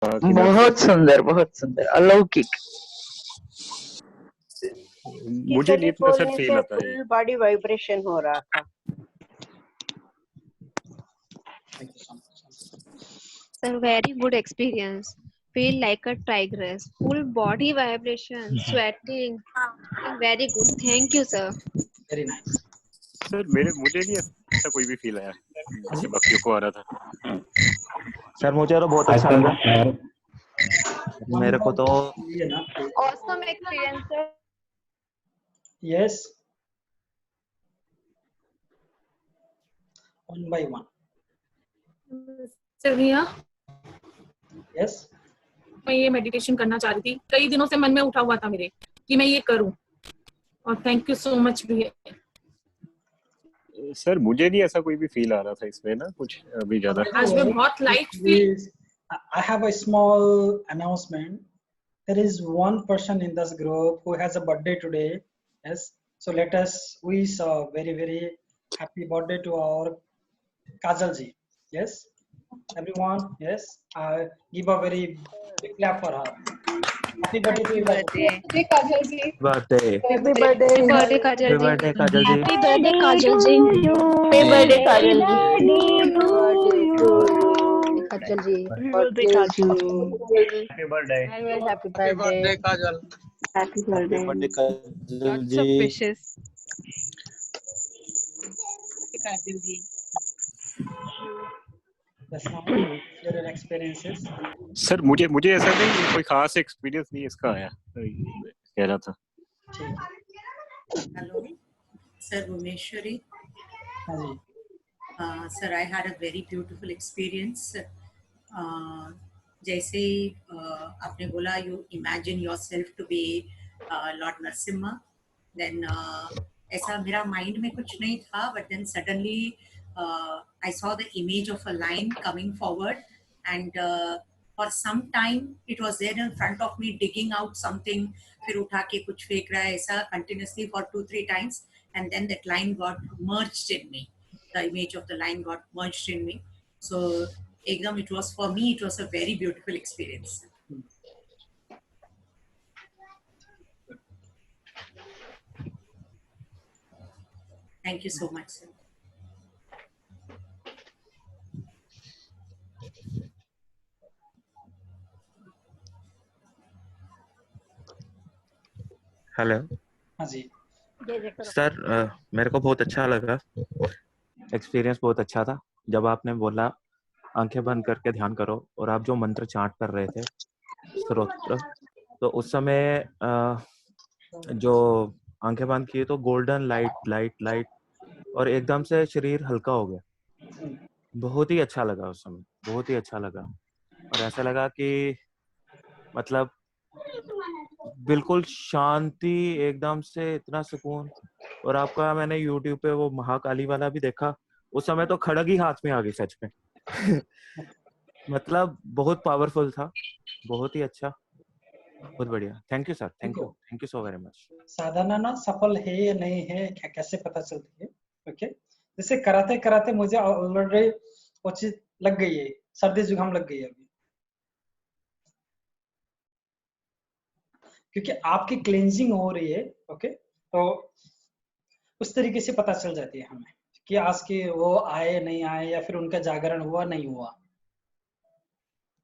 बहुत सुंदर, बहुत सुंदर, अलौकिक। मुझे नहीं इतना सर बोलने फील से आता है। फुल बॉडी वाइब्रेशन हो रहा था। Sir, very good experience. Feel like a tigress. Full body vibration, sweating. Very good. Thank you, sir. Very nice. Sir मुझे नहीं ऐसा कोई भी फील आया जैसे बाकियों को आ रहा था। सर मुझे तो बहुत अच्छा लगा। मेरे को तो ये ना Awesome experience, sir. Yes, one by one. Sir भैया, यस, मैं ये मेडिटेशन करना चाह रही थी, कई दिनों से मन में उठा हुआ था मेरे कि मैं ये करूं, और थैंक यू सो मच भैया। सर मुझे नहीं ऐसा कोई भी फील आ रहा था इसमें ना कुछ अभी ज्यादा। आज मैं बहुत light feel. I have a small announcement. There is one person in this group who has a birthday today. Yes, so let us wish a very very happy birthday to our Kajal ji. Yes, everyone. Yes, give a very big clap for her. Happy birthday to you. Happy Kajal ji. Birthday happy birthday, Happy birthday, Kajal ji. Birthday Kajal ji. Happy birthday, Kajal ji. Happy birthday Kajal ji, Birthday, Kajal. Happy birthday. Happy birthday Kajal. Happy birthday. Birthday Kajal Lots of ji. wishes. Kajal ji. Yes, now share your experiences. Sir मुझे ऐसा नहीं कोई खास experience नहीं इसका आया कह रहा था। Hello, Sir Bhuvneshwari. हाँ जी। Sir, I had a very beautiful experience. जैसे ही आपने बोला, you imagine yourself to be Lord Narasimha. Then ऐसा मेरा माइंड में कुछ नहीं था, but then suddenly I saw the image of a lion coming forward, and for some time it was there in front of me, digging out something. फिर उठा के कुछ फेंक रहा है, ऐसा continuously for 2-3 times, and then that lion got merged in me. The image of the lion got merged in me. So एकदम it was, for me it was a very beautiful experience. Thank you so much, sir. Hello हाँ जी। Sir, मेरे को बहुत अच्छा लगा। Experience बहुत अच्छा था। जब आपने बोला आंखें बंद करके ध्यान करो, और आप जो मंत्र चांट कर रहे थे स्तोत्र, तो उस समय जो आंखें बंद की तो गोल्डन लाइट लाइट लाइट, और एकदम से शरीर हल्का हो गया। बहुत ही अच्छा लगा उस समय, बहुत ही अच्छा लगा। और ऐसा लगा कि मतलब बिल्कुल शांति, एकदम से इतना सुकून। और आपका मैंने YouTube पे वो महाकाली वाला भी देखा, उस समय तो खड़ग ही हाथ में आ गई सच में। मतलब बहुत पावरफुल था, बहुत ही अच्छा, बहुत बढ़िया। Thank you sir, thank you so very much. साधना ना सफल है या नहीं है कैसे पता चलती है? ओके, जैसे कराते कराते मुझे ऑलरेडी वो चीज लग गई है, सर्दी जुकाम लग गई है अभी, क्योंकि आपकी क्लेंजिंग हो रही है। ओके, तो उस तरीके से पता चल जाती है हमें कि आज के वो आए नहीं आए, या फिर उनका जागरण हुआ नहीं हुआ,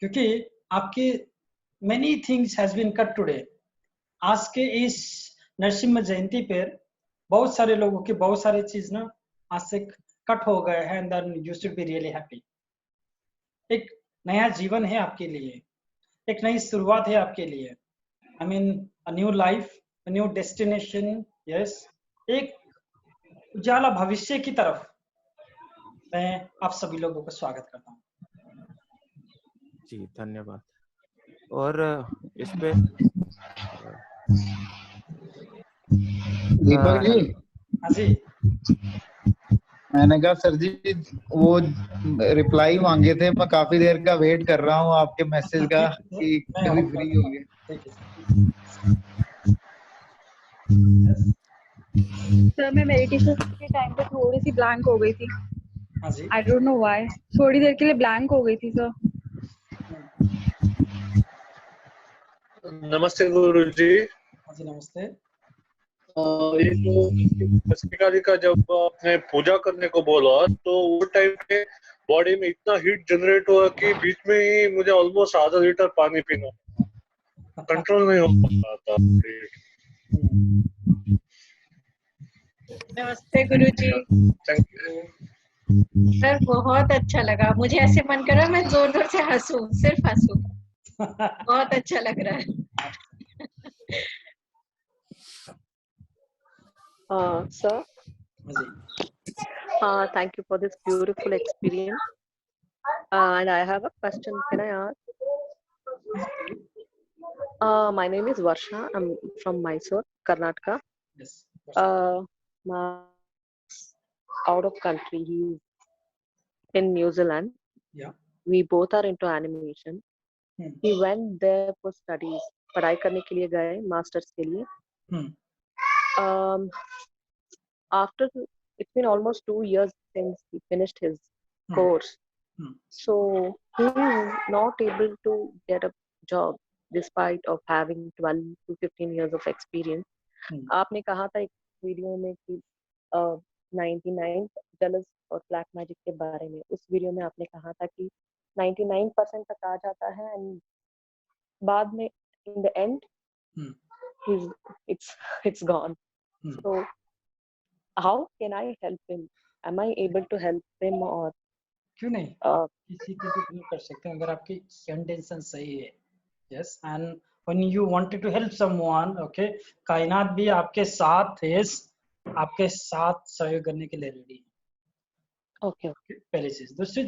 क्योंकि आपके many things has been cut today. आज के इस नरसिम्हा जयंती पर बहुत सारे लोगों की बहुत सारे चीज ना आज से कट हो गए हैं, and then you should be really happy. एक नया जीवन है आपके लिए, एक नई शुरुआत है आपके लिए। I mean a new life, a new destination. Yes, एक उजाला भविष्य की तरफ मैं आप सभी लोगों का स्वागत करता हूँ। जी धन्यवाद। और इस पे दीपक जी, हाँ जी, मैंने कहा सर जी वो रिप्लाई मांगे थे, मैं काफी देर का वेट कर रहा हूँ आपके मैसेज का कि कभी फ्री होंगे। सर मैं मेडिटेशन के टाइम पे थोड़ी सी ब्लैंक हो गई थी। हाँ जी, आई डोंट नो व्हाई, थोड़ी देर के लिए ब्लैंक हो गई थी सर। नमस्ते गुरुजी। हाँ जी नमस्ते। ये जो भस्त्रिका जी का जब आपने पूजा करने को बोला तो वो टाइम पे बॉडी में इतना हीट जनरेट हुआ कि बीच में ही मुझे ऑलमोस्ट आधा लीटर पानी पीना कंट्रोल नहीं हो पा रहा था। नमस्ते गुरुजी। Thank you. सर बहुत अच्छा लगा, मुझे ऐसे मन कर रहा है मैं जोर जोर से हंसूं, सिर्फ हंसूं। बहुत अच्छा लग रहा है। Sir, thank you for this beautiful experience. And I have a question. Can I ask? My name is Varsha. I'm from Mysore, Karnataka. Yes. My out of country. He's in New Zealand. Yeah. We both are into animation. He went there for studies. पढ़ाई करने के लिए गए, masters के लिए. After it's been almost 2 years since he finished his course. So he is not able to get a job despite of having 12 to 15 years of experience. आपने कहा था एक वीडियो में कि 99 jealous और black magic के बारे में. उस वीडियो में आपने कहा था कि 99% तक आ जाता है and बाद में in the end it's gone. So how can I help him? Am I able to help him or क्यों नहीं, आप किसी की भी हेल्प कर सकते हैं अगर आपकी इंटेंशन सही है. Yes, and when you wanted to help someone, okay, कायनात भी आपके साथ है, आपके साथ सहयोग करने के लिए रेडी है. ओके ओके, पहली चीज. दूसरी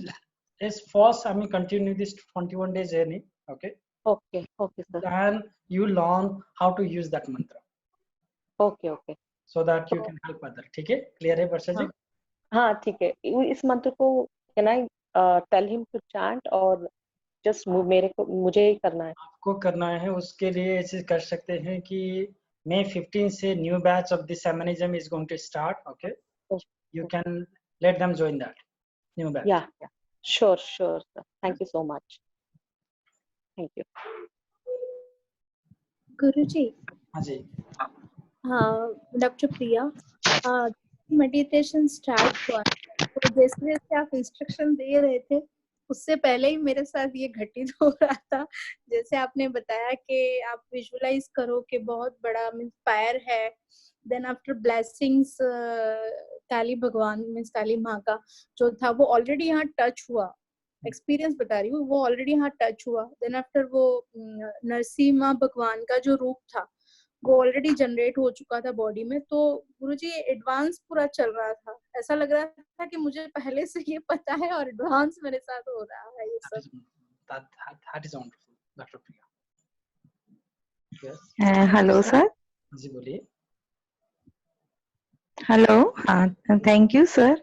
is first I mean continue this 21 days journey. Okay okay okay sir. And you learn how to use that mantra. Okay okay. So that you can help other. ठीक है, क्लियर है वर्षा जी? हाँ ठीक है. इस मंत्र को can I tell him to chant और जस्ट मुझे ही करना है? आपको करना है. उसके लिए ऐसे कर सकते हैं कि May 15 से new batch of this shamanism is going to start. Okay, you can let them join that new batch. Yeah, sure sir. Thank you so much. Thank you. गुरुजी. हाँ जी. डॉक्टर प्रिया, मेडिटेशन स्टार्ट हुआ तो जैसे जैसे आप instruction दे रहे थे उससे पहले ही मेरे साथ ये घटित हो रहा था. जैसे आपने बताया कि आप विजुअलाइज करो कि बहुत बड़ा मीन्स फायर है, देन आफ्टर ब्लेसिंग्स काली भगवान मीन्स काली माँ का जो था वो ऑलरेडी यहाँ टच हुआ. एक्सपीरियंस बता रही हूँ, वो ऑलरेडी यहाँ टच हुआ. देन आफ्टर वो नरसिम्हा भगवान का जो रूप था वो ऑलरेडी जनरेट हो चुका था बॉडी में. तो गुरुजी एडवांस पूरा चल रहा था. ऐसा लग रहा था कि मुझे पहले से ये पता है और एडवांस मेरे साथ हो रहा है ये सब. That is wonderful, Dr. Priya. Yes. Hello sir. जी बोलिए. हेलो. हाँ, थैंक यू सर.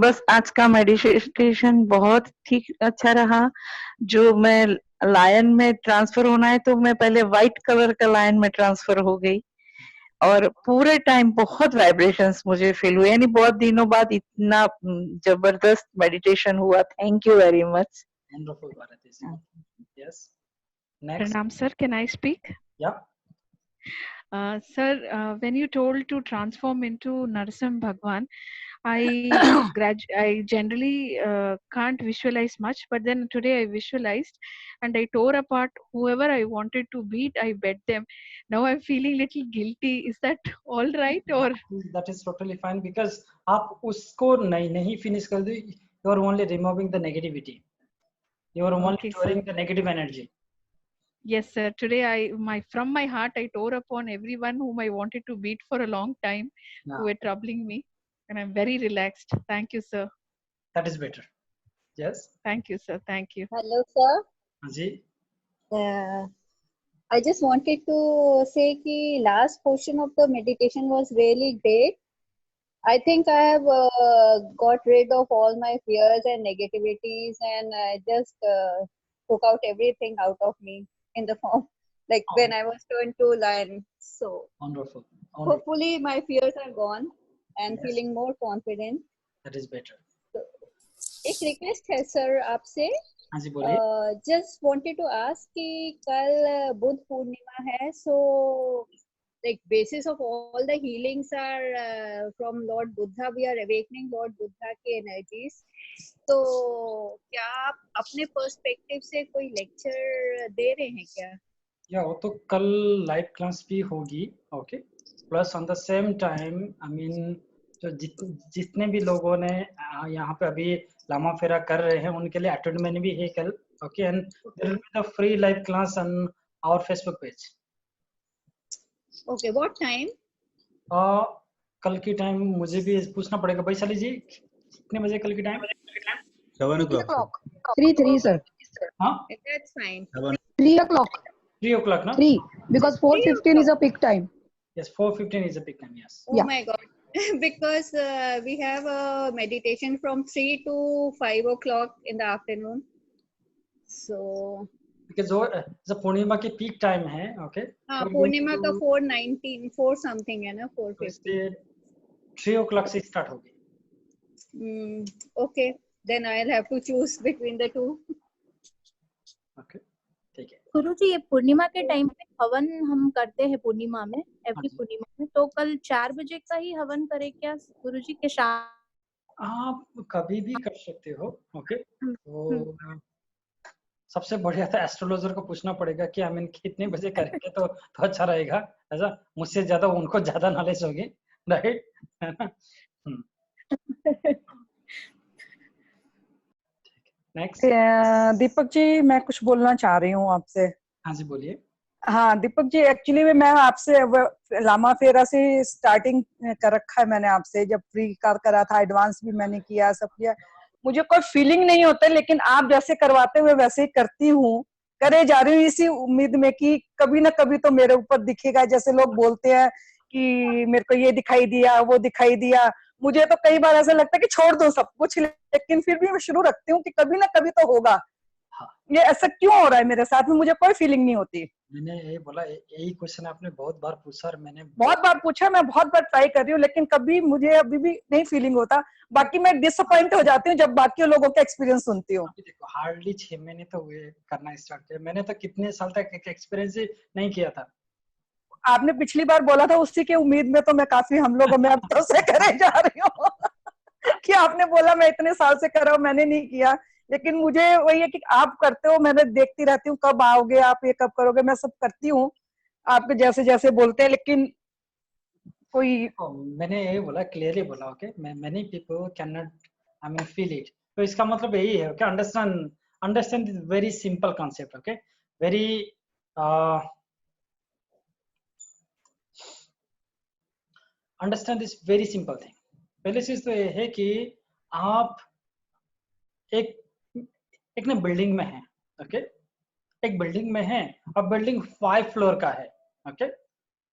बस आज का मेडिटेशन बहुत ठीक अच्छा रहा. जो मैं लायन में ट्रांसफर होना है तो मैं पहले व्हाइट कलर का लायन में ट्रांसफर हो गई और पूरे टाइम बहुत वाइब्रेशंस मुझे फील हुए. यानी बहुत दिनों बाद इतना जबरदस्त मेडिटेशन हुआ. Thank you very much. Wonderful, Bharati. Yes. Next. Pranam sir, can I speak? Yeah. Sir, when you told to transform into Narasimha Bhagwan, I generally can't visualize much, but then today I visualized and I tore apart whoever I wanted to beat. I bet them. Now I'm feeling little guilty. Is that all right or? That is totally fine because आप उसको नहीं finish कर दो. You are only removing the negativity. You are only storing the negative energy. Yes, sir. Today from my heart I tore upon everyone whom I wanted to beat for a long time, who were troubling me, and I'm very relaxed. Thank you, sir. That is better. Yes. Thank you, sir. Thank you. Hello, sir. Ji. I just wanted to say कि last portion of the meditation was really great. I think I have got rid of all my fears and negativities, and I just took out everything out of me in the form like when I was turned to lion. So wonderful. Hopefully my fears are gone and feeling more confident. That is better. So, एक request है sir आपसे हाँ जी बोलिए। Just wanted to ask कि कल बुद्ध पूर्णिमा है, सो like basis of all the healings are from Lord Buddha, we are awakening Lord Buddha के energies. तो क्या आप अपने पर्सपेक्टिव से कोई लेक्चर दे रहे हैं क्या? या वो तो कल लाइव क्लास भी होगी, okay. Plus on the same time I mean जो जितने भी लोगों ने यहाँ पे अभी लामा फेरा कर रहे हैं उनके लिए अटेंडमेंट भी है कल, okay. And there will be the free live class on our Facebook page. Okay, what time? कल की टाइम मुझे भी पूछना पड़ेगा। वैशाली जी कितने बजे कल की टाइम? 7 o'clock. 3 sir. हाँ, That's fine. 3 o'clock. 3 o'clock ना? 3 because 4:15 is a peak time. Yes, 4:15 is a peak time. Yes. Oh my God. Because we have a meditation from 3 to 5 o'clock in the afternoon. So because जो पूर्णिमा की peak time है, okay. हाँ, पूर्णिमा का 4:19 4 something है ना, 4:50 3 o'clock से start होगी। Okay, then I'll have to choose between the two. Okay, ठीक है। गुरुजी, ये पूर्णिमा के टाइम पे हवन हम करते हैं पूर्णिमा में, एवरी पूर्णिमा में, तो कल 4 बजे का ही हवन करें क्या गुरुजी के शाम? आप कभी भी कर सकते हो, ओके। तो सबसे बढ़िया तो एस्ट्रोलॉजर को पूछना पड़ेगा कि आई मीन कितने बजे करेंगे तो अच्छा रहेगा। ऐसा मुझसे ज्यादा उनको ज्यादा नॉलेज होगी, राइट, है ना? नेक्स्ट। दीपक जी, मैं कुछ बोलना चाह रही हूँ आपसे। हाँ जी बोलिए। हाँ दीपक जी, एक्चुअली में मैं आपसे लामा फेरा से स्टार्टिंग कर रखा है मैंने आपसे, जब फ्री करा था, एडवांस भी मैंने किया, सब किया। मुझे कोई फीलिंग नहीं होता, लेकिन आप जैसे करवाते हुए वैसे ही करती हूँ, करे जा रही हूँ इसी उम्मीद में कि कभी ना कभी तो मेरे ऊपर दिखेगा। जैसे लोग बोलते हैं कि मेरे को ये दिखाई दिया, वो दिखाई दिया, मुझे तो कई बार ऐसा लगता है कि छोड़ दो सब कुछ, लेकिन फिर भी मैं शुरू रखती हूँ कि कभी ना कभी तो होगा। ये ऐसा क्यों हो रहा है मेरे साथ में? मुझे कोई फीलिंग नहीं होती। मैंने यही बोला, यही क्वेश्चन आपने बहुत बार पूछा और मैंने बहुत बार पूछा, मैं बहुत बार ट्राई कर रही हूँ, लेकिन कभी मुझे अभी भी नहीं फीलिंग होता। बाकी मैं डिसअपॉइंट हो जाती हूँ जब बाकी लोगों के एक्सपीरियंस सुनती हूँ। देखो, हार्डली 6 महीने तो हुए करना स्टार्ट किया, मैंने तो कितने साल तक एक्सपीरियंस नहीं किया था। आपने पिछली बार बोला था, उसी के उम्मीद में तो मैं काफी हम लोगों में अब तो से करे जा रही हूँ कि आपने बोला मैं इतने साल से कर रहा हूँ, मैंने नहीं किया। लेकिन मुझे वही है कि आप करते हो, मैंने देखती रहती हूँ कब आओगे आप, ये कब करोगे, मैं सब करती हूँ आपके जैसे जैसे बोलते हैं, लेकिन कोई मैंने यही बोला, क्लियरली बोला, okay. Many people can not I mean feel it. तो इसका मतलब यही है, okay. Understand this very simple concept, okay. Very understand this very simple thing. पहली चीज तो ये है कि आप एक ना बिल्डिंग में है, ओके। एक बिल्डिंग में है और बिल्डिंग 5 फ्लोर का है, ओके।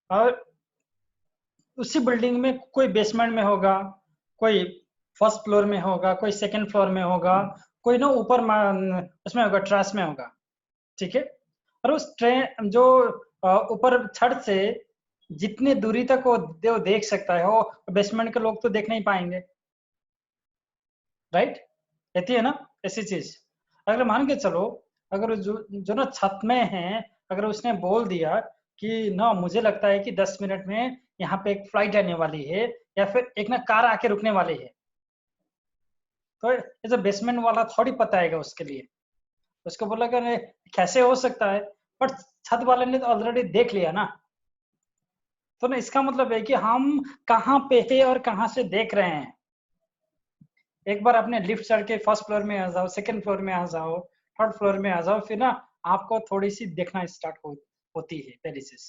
और उसी बिल्डिंग में कोई बेसमेंट में होगा, कोई फर्स्ट फ्लोर में होगा, कोई सेकंड फ्लोर में होगा, कोई ना ऊपर उसमें होगा, ट्रस में होगा, ठीक है। और उस ट्रेन जो ऊपर छत से जितनी दूरी तक वो देख सकता है, वो बेसमेंट के लोग तो देख नहीं पाएंगे, राइट। ऐसी है ना, ऐसी चीज। अगर मान के चलो, अगर जो ना छत में है, अगर उसने बोल दिया कि ना मुझे लगता है कि 10 मिनट में यहाँ पे एक फ्लाइट आने वाली है, या फिर एक ना कार आके रुकने वाली है, तो ऐसा बेसमेंट वाला थोड़ी पता आएगा उसके लिए। उसको बोला कि कैसे हो सकता है, बट छत वाले ने तो ऑलरेडी देख लिया ना। तो ना इसका मतलब है कि हम कहाँ पे है और कहाँ से देख रहे हैं। एक बार अपने लिफ्ट चढ़ के फर्स्ट फ्लोर में आ जाओ, सेकंड फ्लोर में आ जाओ, थर्ड फ्लोर में आ जाओ, फिर ना आपको थोड़ी सी देखना स्टार्ट होती है, पहली चीज।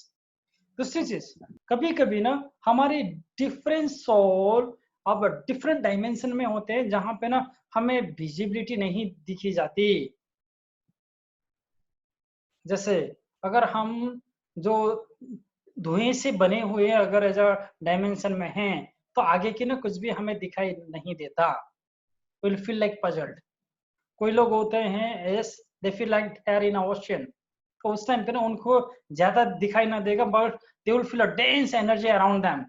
दूसरी चीज, कभी कभी ना हमारी डिफरेंट सोल अब डिफरेंट डायमेंशन में होते हैं, जहां पे ना हमें विजिबिलिटी नहीं दिखी जाती। जैसे अगर हम जो धुएं से बने हुए अगर ऐसा डायमेंशन में हैं, तो आगे की ना कुछ भी हमें दिखाई नहीं देता। We'll feel like puzzled. कोई लोग होते हैं yes, they feel like air in ocean, तो उस टाइम पे ना उनको ज्यादा दिखाई ना देगा, but they will feel a dense energy around them.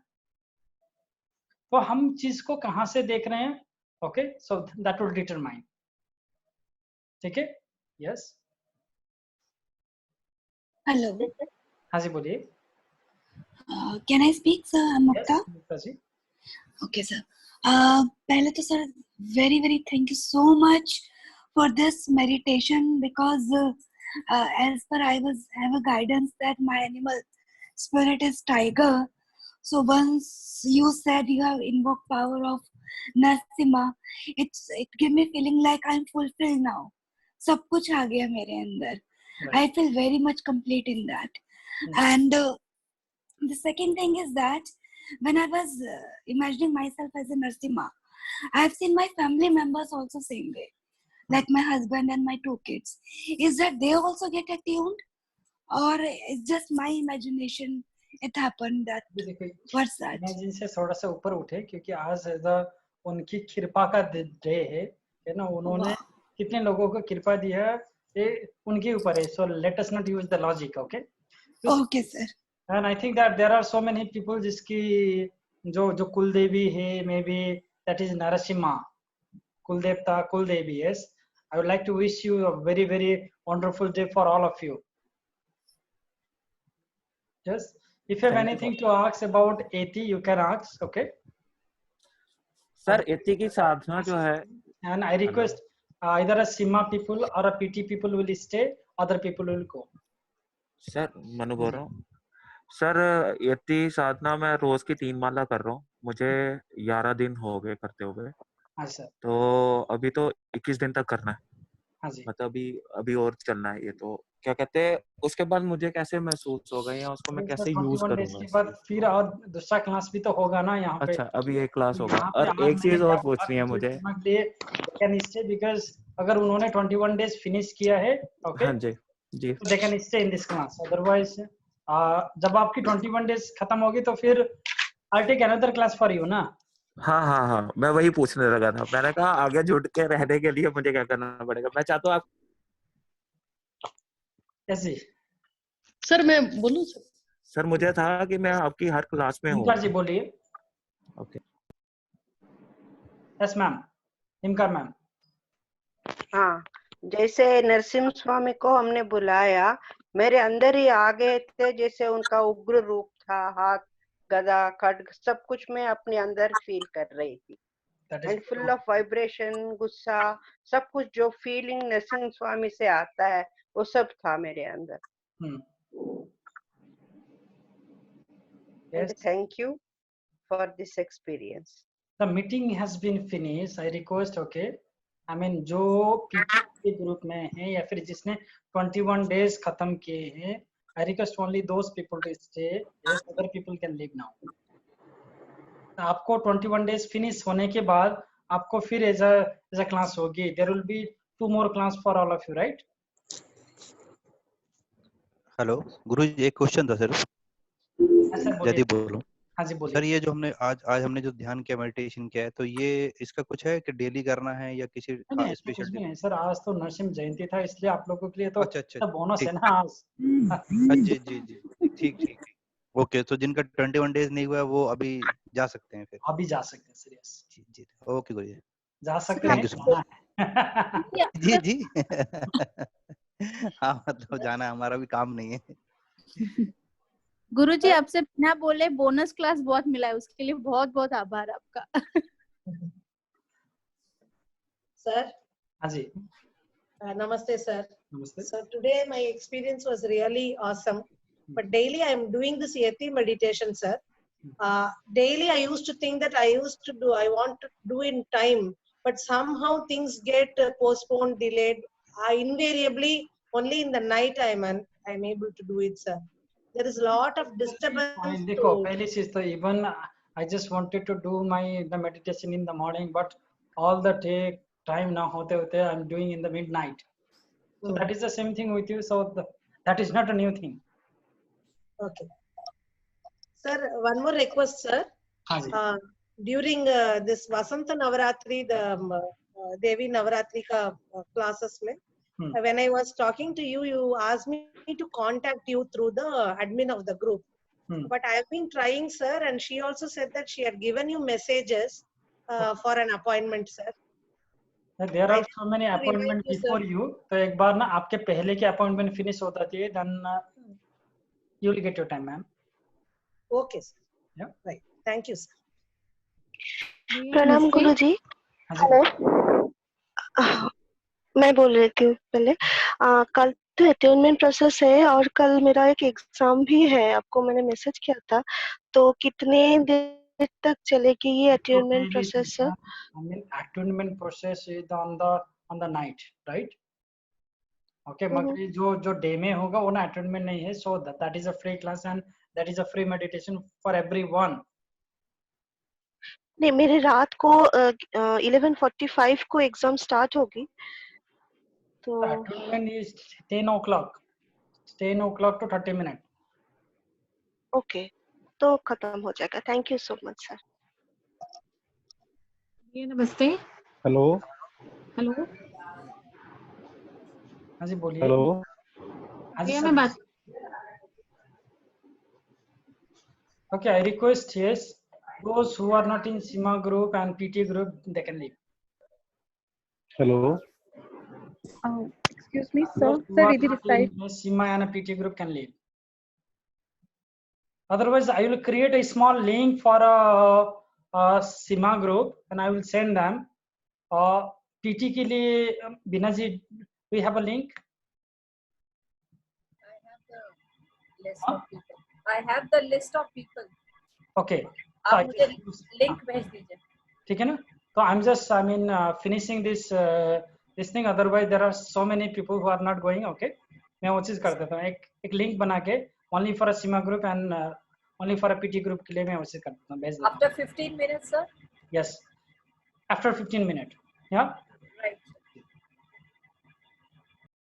तो हम चीज को कहाँ से देख रहे हैं, okay, so that will determine, ठीक है। यस हेलो हाँ जी बोलिए। Can I speak sir? I am Mukta. Mukta ji. Okay sir, पहले तो sir very very thank you so much for this meditation because as per I have a guidance that my animal spirit is tiger. So once you said you have invoked power of Narasimha, it gave me feeling like I'm fulfilled now. सब कुछ आ गया मेरे अंदर. I feel very much complete in that. And the second thing is that when I was imagining myself as a Narasimha, I have seen my family members also same way, like my husband and my 2 kids. Is that they also get attuned, or it's just my imagination? It happened that. What's that? Imagine से थोड़ा सा ऊपर उठे, क्योंकि आज उनकी कृपा का डे है ना। उन्होंने कितने लोगों को कृपा दिया ये उनके ऊपर है। So let us not use the logic, okay? Okay sir. And I think that there are so many people जिसकी जो कुल देवी है, may be that is Narasimha, कुल देवता, कुल देवी। yes, I would like to wish you a very very wonderful day for all of you. Yes, if you have anything to ask about Eti, you can ask, okay? Sir एति की साधना जो है, and I request either a Sima people or a PT people will stay, other people will go. Sir Manu बोल रहा हूँ। Sir एति साधना मैं रोज की 3 माला कर रहा हूँ। मुझे 11 दिन हो गए करते हुए। हाँ सर। तो अभी तो 21 दिन तक करना है। हाँ जी। मतलब अभी और चलना है ये। तो क्या कहते हैं, उसके बाद मुझे कैसे महसूस होगा या उसको मैं कैसे यूज 21 डेज करूंगा? के बाद फिर और दूसरा क्लास भी तो होगा ना यहाँ पे। अच्छा, अभी एक क्लास होगा। यहाँ पे और आज एक चीज और पूछनी है मुझे। कैन स्टे बिकॉज अगर उन्होंने 21 डेज फिनिश किया है, ओके, हाँ जी जी, they can stay in this class. Otherwise जब आपकी 21 डेज खत्म होगी तो फिर I take another class for you ना। हाँ, मैं वही पूछने लगा था। मैंने कहा आगे जुड़ के रहने के लिए मुझे क्या करना पड़ेगा। मैं चाहता हूँ आप ऐसे। सर मैं बोलूं सर? सर मुझे था कि मैं आपकी हर क्लास में हूँ। हिमकर जी बोलिए। ओके। यस मैम, हिमकर मैम। हाँ, जैसे नरसिम्हा स्वामी को हमने बुलाया, मेरे अंदर ही आ गए थे। जैसे उनका उग्र रूप था, हाथ गदा खड्ग सब कुछ मैं अपने अंदर फील कर रही थी। एंड फुल ऑफ वाइब्रेशन, गुस्सा, सब कुछ जो फीलिंग नरसिम्हा स्वामी से आता है वो सब था मेरे अंदर। Yes. Thank you for this experience. The meeting has been finished. I request, okay, I mean जो people के ग्रुप में है या फिर जिसने 21 डेज खत्म किए हैं, I request only those people to stay. Yes, other people can leave now. आपको 21 डेज फिनिश होने के बाद आपको फिर एज अ क्लास होगी। There will be 2 more class for all of you, right? Hello Guruji, एक क्वेश्चन था सर। यदि बोलूं? हाँ जी बोलिए। सर ये जो हमने आज हमने जो ध्यान किया, मेडिटेशन किया है, तो ये इसका कुछ है कि डेली करना है या किसी स्पेशल? कुछ भी नहीं सर, आज तो नरसिम्हा जयंती था इसलिए आप लोगों के लिए तो अच्छा बोनस है ना आज। जी ठीक। ओके, तो जिनका 21 डेज नहीं हुआ वो अभी जा सकते हैं फिर? अभी जा सकते हैं सर। यस जी ओके गुरुजी, जा सकते हैं। जी हाँ, मतलब जाना है, हमारा भी काम नहीं है। गुरुजी आपसे बिना बोले बोनस क्लास बहुत मिला है, उसके लिए बहुत बहुत आभार आपका। सर। हाँ जी। नमस्ते सर। नमस्ते। So today my experience was really awesome. But daily I am doing this Yeti meditation, sir. Daily I used to think that I want to do in time, but somehow things get postponed, delayed. Invariably only in the night I'm able to do it, sir. There is a lot of disturbance. देखो पहली चीज तो even I just wanted to do the meditation in the morning, but all the time now होते होते I'm doing in the midnight. So that is the same thing with you. So that is not a new thing. Okay. Sir, one more request, sir. During this Vasanta Navaratri, the Devi Navaratri ka classes mein, when I was talking to you, you asked me to contact you through the admin of the group. But I have been trying, sir, and she also said that she had given you messages for an appointment, sir. There I are so many remind appointment you, sir. Before you, तो एक बार ना आपके पहले के appointment finish होता है, then you will get your time ma'am. Okay, sir. Yeah. Right. Thank you, sir. प्रणाम गुरुजी. Hello, मैं बोल रही थी पहले, कल तो अटेनमेंट प्रोसेस है और कल मेरा एक एग्जाम भी है, आपको मैंने मैसेज किया था, तो कितने देर तक चलेगी ये attainment process? I mean, attunement process is on the night, right? Okay, मगर ये जो डे में होगा वो ना attunement नहीं है, so that is a free class and that is a free meditation for everyone. नहीं, मेरे रात को 11:45 को एग्जाम स्टार्ट होगी, तो Attunement is 10 o'clock to 30 minutes. Okay, तो खत्म हो जाएगा. Thank you so much sir. ये नमस्ते. हेलो. हेलो. हाँ जी बोलिए. हेलो. हाँ जी ये सर. मैं बात. Okay, I request yes, those who are not in SIMA group and PT group, they can leave. Hello. Excuse me, sir. Those who Sir, are इधर not side. in SIMA and a PT group can leave. Otherwise, I will create a small link for a SIMA group and I will send them. PT के लिए बीना जी, we have a link. I have the list of people. Okay. आप मुझे link भेज दीजिए. ठीक है ना? तो I'm just, I mean, finishing this thing. Otherwise, there are so many people who are not going. Okay. मैं वो चीज कर देता हूँ. एक लिंक बना के only for a SIMA group and only for a PT group के लिए मैं वो चीज कर देता हूँ. भेज देता हूँ. After 15 minutes, sir. Yes. After 15 minutes. Yeah.